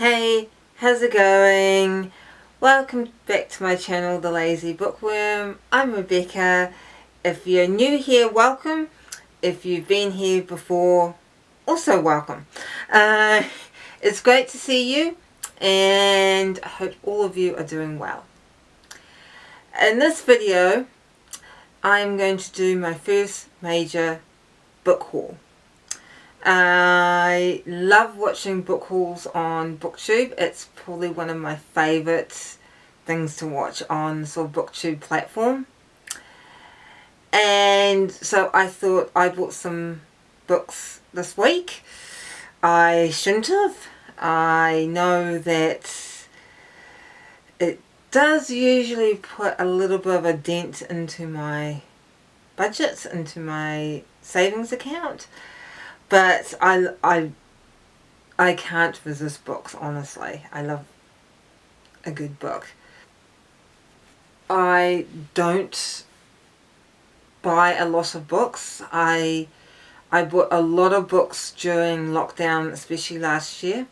Hey, how's it going? Welcome back to my channel, The Lazy Bookworm. I'm Rebecca. If you're new here, welcome. If you've been here before, also welcome. It's great to see you, and I hope all of you are doing well. In this video, I'm going to do my first major book haul. I love watching book hauls on BookTube. It's probably one of my favourite things to watch on the sort of BookTube platform. And so I thought I bought some books this week. I shouldn't have. I know that it does usually put a little bit of a dent into my budget, into my savings account. But I can't resist books, honestly. I love a good book. I don't buy a lot of books. I bought a lot of books during lockdown, especially last year.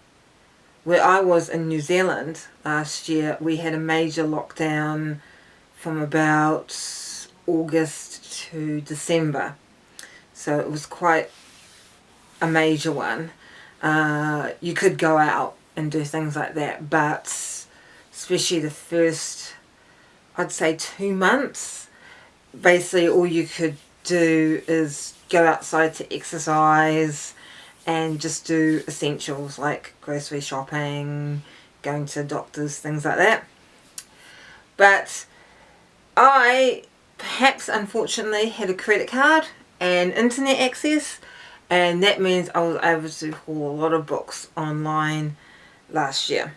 Where I was in New Zealand last year, we had a major lockdown from about August to December. So it was quite a major one. You could go out and do things like that, but especially the first, I'd say 2 months, basically all you could do is go outside to exercise and just do essentials like grocery shopping, going to doctors, things like that. But I perhaps unfortunately had a credit card and internet access, and that means I was able to haul a lot of books online last year.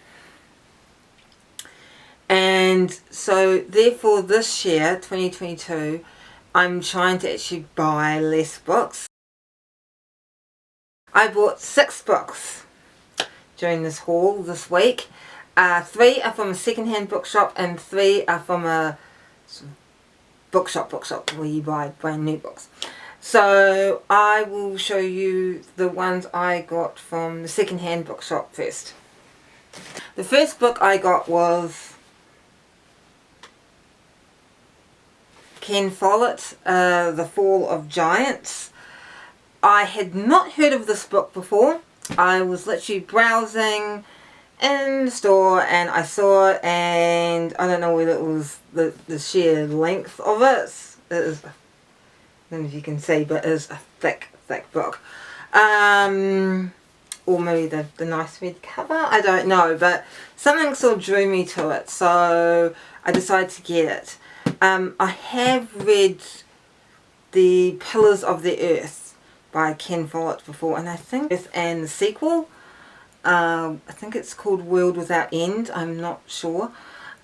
And so therefore this year, 2022, I'm trying to actually buy less books. I bought 6 books during this haul this week. 3 are from a second-hand bookshop and 3 are from a bookshop where you buy brand new books. So I will show you the ones I got from the second-hand bookshop first. The first book I got was Ken Follett, The Fall of Giants. I had not heard of this book before. I was literally browsing in the store and I saw it, and I don't know whether it was the sheer length of it. It is, I don't know if you can see, but it is a thick book. Or maybe the nice red cover, I don't know, but something sort of drew me to it, so I decided to get it. I have read The Pillars of the Earth by Ken Follett before, and I think and the sequel, I think it's called World Without End, I'm not sure.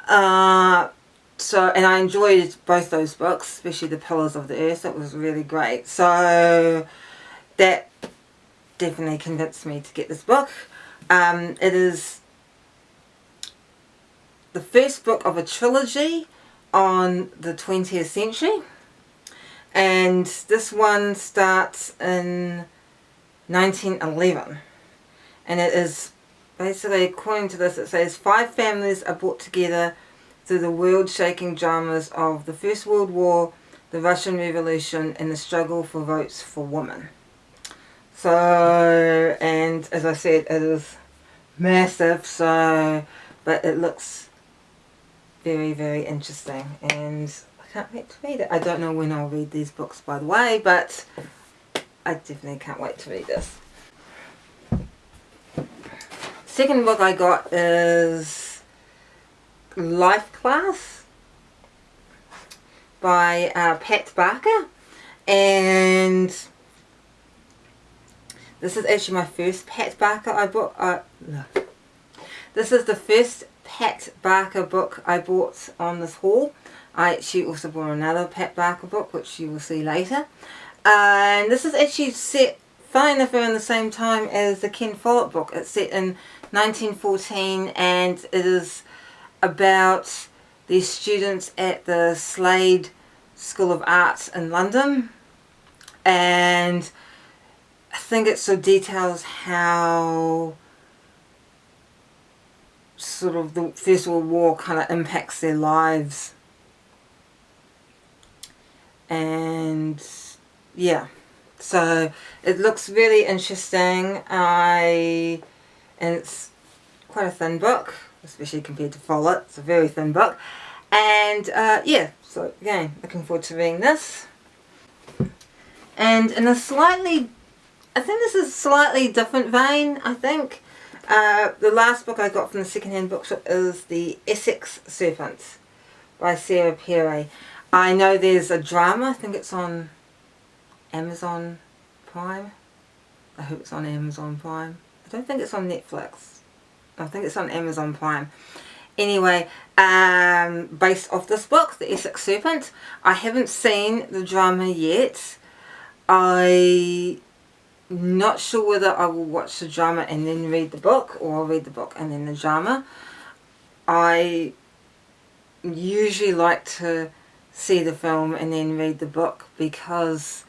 And I enjoyed both those books, especially The Pillars of the Earth. It was really great. So that definitely convinced me to get this book. It is the first book of a trilogy on the 20th century. And this one starts in 1911. And it is basically, according to this, it says 5 families are brought together through the world-shaking dramas of the First World War, the Russian Revolution, and the struggle for votes for women. So, and as I said, it is massive, so, but it looks very, very interesting, and I can't wait to read it. I don't know when I'll read these books, by the way, but I definitely can't wait to read this. Second book I got is Life Class by Pat Barker, and this is actually my first Pat Barker I bought. This is the first Pat Barker book I bought on this haul. I actually also bought another Pat Barker book, which you will see later. And this is actually set, funny enough, around the same time as the Ken Follett book. It's set in 1914, and it is about these students at the Slade School of Arts in London. And I think it sort of details how sort of the First World War kind of impacts their lives. And yeah, so it looks really interesting. And it's quite a thin book, especially compared to Follett. It's a very thin book. And yeah, so again, looking forward to reading this. And in a slightly, I think this is a slightly different vein, I think. The last book I got from the secondhand bookshop is The Essex Serpent by Sarah Perry. I know there's a drama, I think it's on Amazon Prime. I hope it's on Amazon Prime. I don't think it's on Netflix. I think it's on Amazon Prime. Anyway, based off this book, The Essex Serpent. I haven't seen the drama yet. I'm not sure whether I will watch the drama and then read the book, or I'll read the book and then the drama. I usually like to see the film and then read the book, because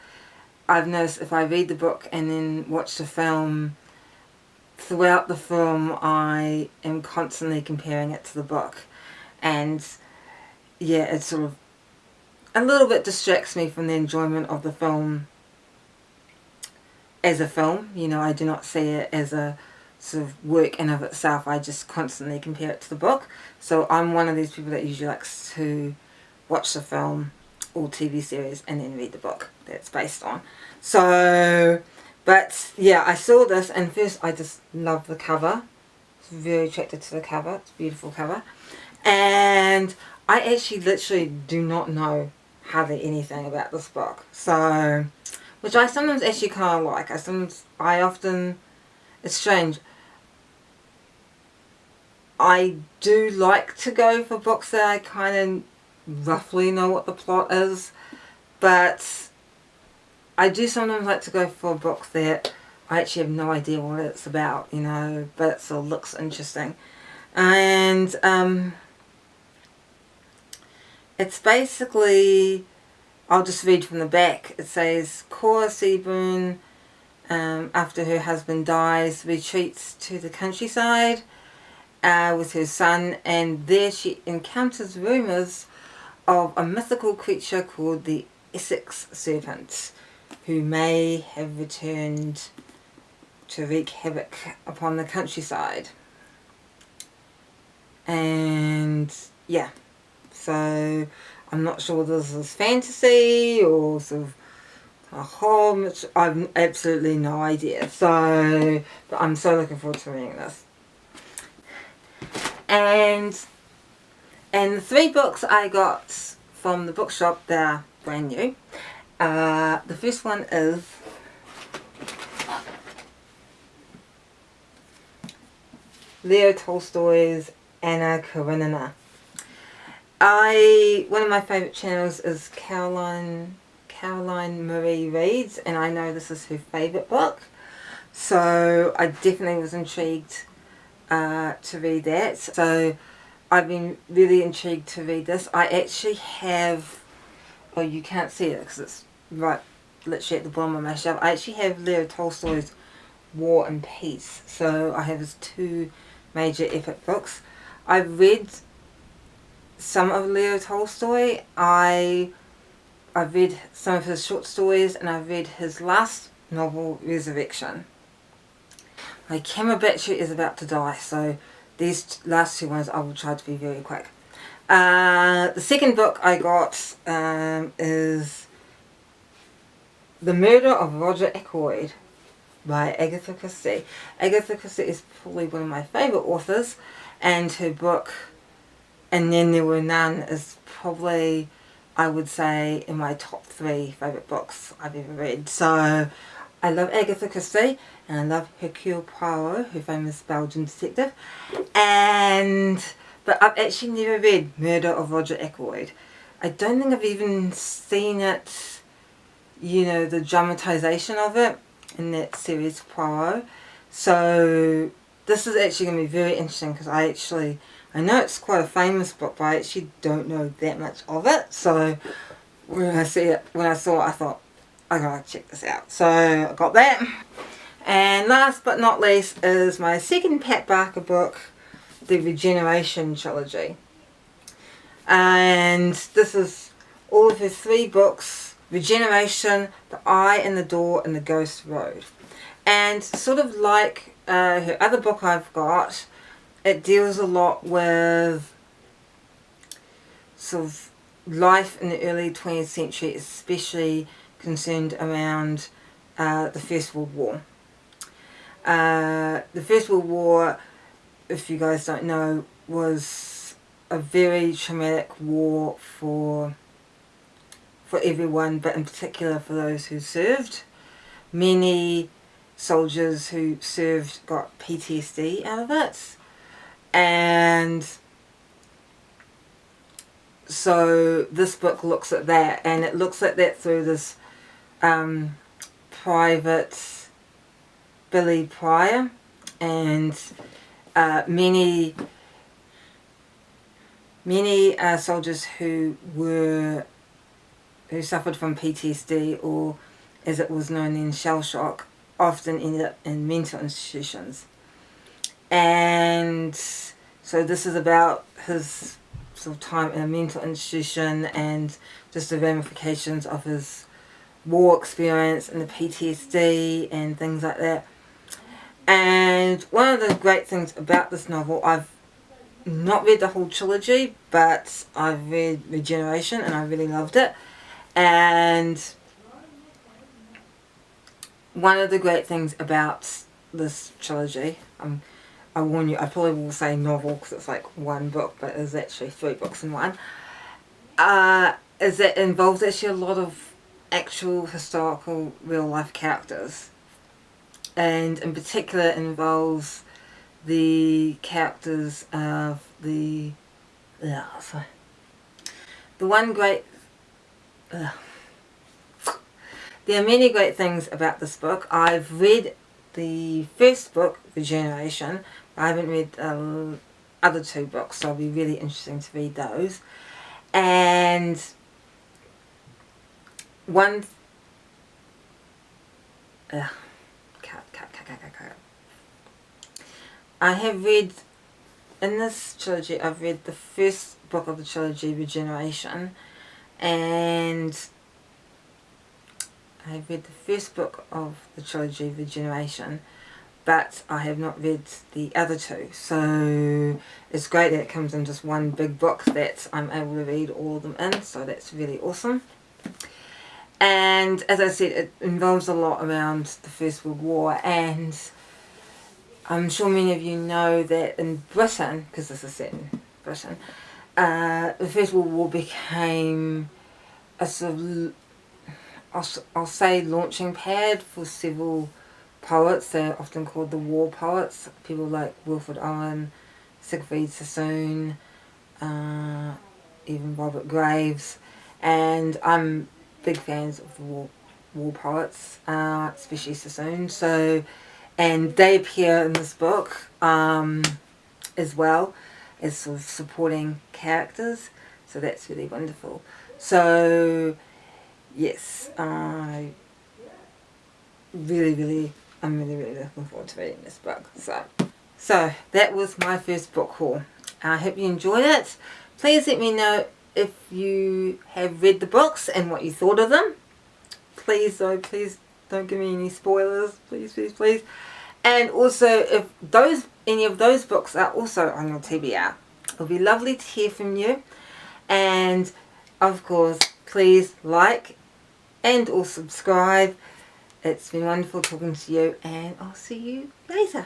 I've noticed if I read the book and then watch the film, throughout the film I am constantly comparing it to the book, and yeah, it sort of a little bit distracts me from the enjoyment of the film as a film. You know, I do not see it as a sort of work in of itself. I just constantly compare it to the book. So I'm one of these people that usually likes to watch the film or TV series and then read the book that it's based on. So, but yeah, I saw this and first I just love the cover. I was very attracted to the cover. It's a beautiful cover. And I actually literally do not know hardly anything about this book. So, which I sometimes actually kind of like. I often, it's strange, I do like to go for books that I kind of roughly know what the plot is, but I do sometimes like to go for a book that I actually have no idea what it's about, you know, but it still looks interesting. And it's basically, I'll just read from the back. It says, Cora Seaburn, after her husband dies, retreats to the countryside with her son, and there she encounters rumours of a mythical creature called the Essex Serpent, who may have returned to wreak havoc upon the countryside. And yeah, so I'm not sure whether this is fantasy or sort of a horror. I've absolutely no idea. So, but I'm so looking forward to reading this. And the 3 books I got from the bookshop, they're brand new. The first one is Leo Tolstoy's Anna Karenina. One of my favourite channels is Caroline Marie Reads, and I know this is her favourite book, so I definitely was intrigued to read that. So I've been really intrigued to read this. I actually have, oh, you can't see it because it's right literally at the bottom of my shelf. I actually have Leo Tolstoy's War and Peace, so I have his 2 major epic books. I've read some of Leo Tolstoy. I've read some of his short stories, and I've read his last novel, Resurrection. My camera battery is about to die, so these last 2 ones I will try to be very quick. The second book I got is The Murder of Roger Ackroyd by Agatha Christie. Agatha Christie is probably one of my favourite authors, and her book And Then There Were None is probably, I would say, in my top 3 favourite books I've ever read. So I love Agatha Christie, and I love Hercule Poirot, her famous Belgian detective. But I've actually never read Murder of Roger Ackroyd. I don't think I've even seen it, you know, the dramatisation of it in that series Poirot. So this is actually going to be very interesting, because I know it's quite a famous book, but I actually don't know that much of it. So when I saw it, I thought, I gotta check this out. So I got that. And last but not least is my second Pat Barker book, the Regeneration trilogy. And this is all of her 3 books: Regeneration, The Eye in the Door, and The Ghost Road. And sort of like her other book I've got, it deals a lot with sort of life in the early 20th century, especially concerned around the First World War. The First World War, if you guys don't know, was a very traumatic war for everyone, but in particular for those who served. Many soldiers who served got PTSD out of it, and so this book looks at that, and it looks at that through this private Billy Pryor, and many soldiers who suffered from PTSD, or as it was known then, shell shock, often ended up in mental institutions. And so this is about his sort of time in a mental institution and just the ramifications of his war experience and the PTSD and things like that. And one of the great things about this novel, I've not read the whole trilogy, but I've read Regeneration and I really loved it. And one of the great things about this trilogy, I warn you, I probably will say novel because it's like one book, but there's actually 3 books in one, is that it involves actually a lot of actual historical real life characters, and in particular involves the characters of the one great there are many great things about this book. I've read the first book, Regeneration. I haven't read the other 2 books, so it'll be really interesting to read those. And one I have read in this trilogy, I've read the first book of the trilogy, Regeneration, and I've read the first book of the trilogy, Regeneration, but I have not read the other 2. So it's great that it comes in just one big book that I'm able to read all of them in, so that's really awesome. And as I said, it involves a lot around the First World War, and I'm sure many of you know that in Britain, because this is set in Britain, the First World War became a sort of, I'll say, launching pad for several poets. They're often called the war poets. People like Wilfred Owen, Siegfried Sassoon, even Robert Graves. And I'm big fans of the war poets, especially Sassoon. So, and they appear in this book as well as sort of supporting characters. So that's really wonderful. So yes, I'm really looking forward to reading this book. So that was my first book haul. I hope you enjoyed it. Please let me know if you have read the books and what you thought of them. Please don't give me any spoilers. Please. And also, if any of those books are also on your TBR, it'll be lovely to hear from you. And of course, please like and or subscribe. It's been wonderful talking to you, and I'll see you later.